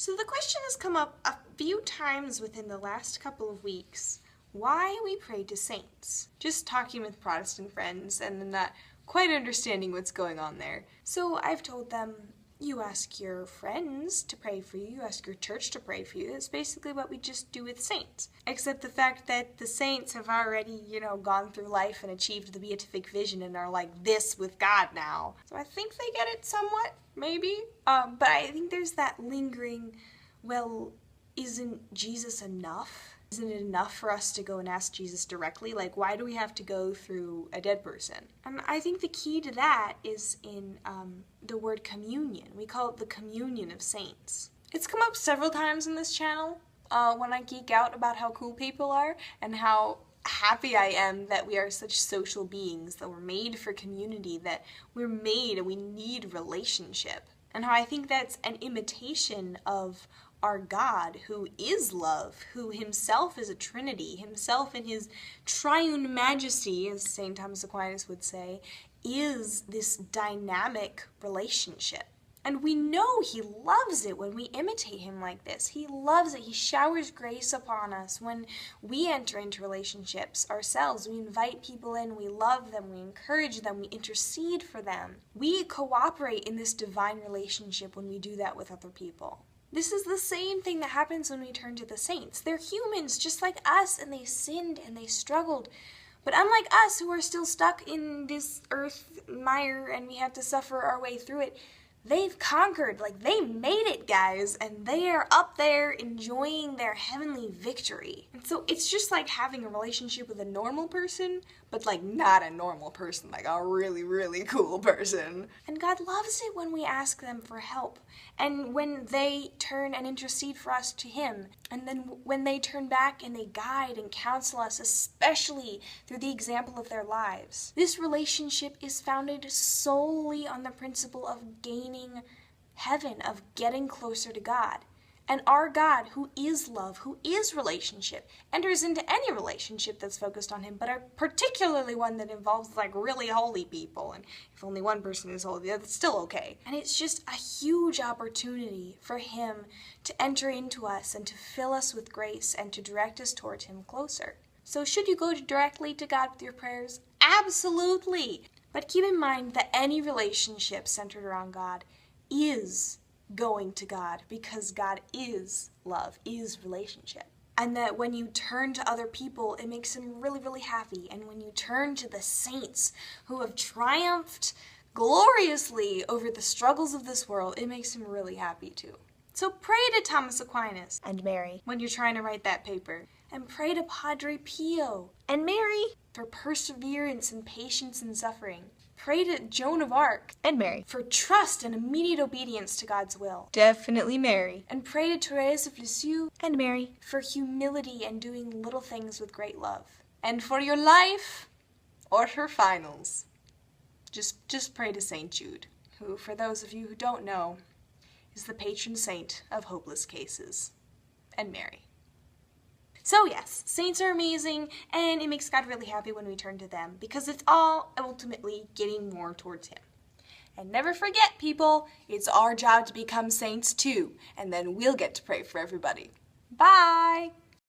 So the question has come up a few times within the last couple of weeks, why we pray to saints. Just talking with Protestant friends and not quite understanding what's going on there. So I've told them, you ask your friends to pray for you, you ask your church to pray for you. That's basically what we just do with saints. Except the fact that the saints have already, gone through life and achieved the beatific vision and are like this with God now. So I think they get it somewhat, maybe. But I think there's that lingering, well, isn't Jesus enough? Isn't it enough for us to go and ask Jesus directly? Like, why do we have to go through a dead person? And I think the key to that is in the word communion. We call it the communion of saints. It's come up several times in this channel when I geek out about how cool people are and how happy I am that we are such social beings, that we're made for community, that we're made and we need relationship. And how I think that's an imitation of our God, who is love, who himself is a Trinity, himself in his triune majesty, as St. Thomas Aquinas would say, is this dynamic relationship. And we know he loves it when we imitate him like this. He loves it. He showers grace upon us when we enter into relationships ourselves. We invite people in, we love them, we encourage them, we intercede for them. We cooperate in this divine relationship when we do that with other people. This is the same thing that happens when we turn to the saints. They're humans just like us, and they sinned and they struggled. But unlike us, who are still stuck in this earth mire and we have to suffer our way through it, they've conquered. Like, they made it, guys, and they are up there enjoying their heavenly victory. And so it's just like having a relationship with a normal person, but like not a normal person, like a really, really cool person. And God loves it when we ask them for help, and when they turn and intercede for us to him, and then when they turn back and they guide and counsel us, especially through the example of their lives. This relationship is founded solely on the principle of gaining heaven, of getting closer to God. And our God, who is love, who is relationship, enters into any relationship that's focused on him, but particularly one that involves like really holy people. And if only one person is holy, that's still okay. And it's just a huge opportunity for him to enter into us and to fill us with grace and to direct us towards him closer. So should you go directly to God with your prayers? Absolutely! But keep in mind that any relationship centered around God is going to God, because God is love, is relationship. And that when you turn to other people, it makes him really, really happy. And when you turn to the saints who have triumphed gloriously over the struggles of this world, it makes him really happy too. So pray to Thomas Aquinas and Mary when you're trying to write that paper. And pray to Padre Pio and Mary for perseverance and patience in suffering. Pray to Joan of Arc and Mary for trust and immediate obedience to God's will. Definitely Mary. And pray to Therese of Lisieux and Mary for humility and doing little things with great love. And for your life or for finals, just pray to St. Jude, who, for those of you who don't know, is the patron saint of hopeless cases, and Mary. So yes, saints are amazing, and it makes God really happy when we turn to them, because it's all ultimately getting more towards him. And never forget, people, it's our job to become saints too, and then we'll get to pray for everybody. Bye!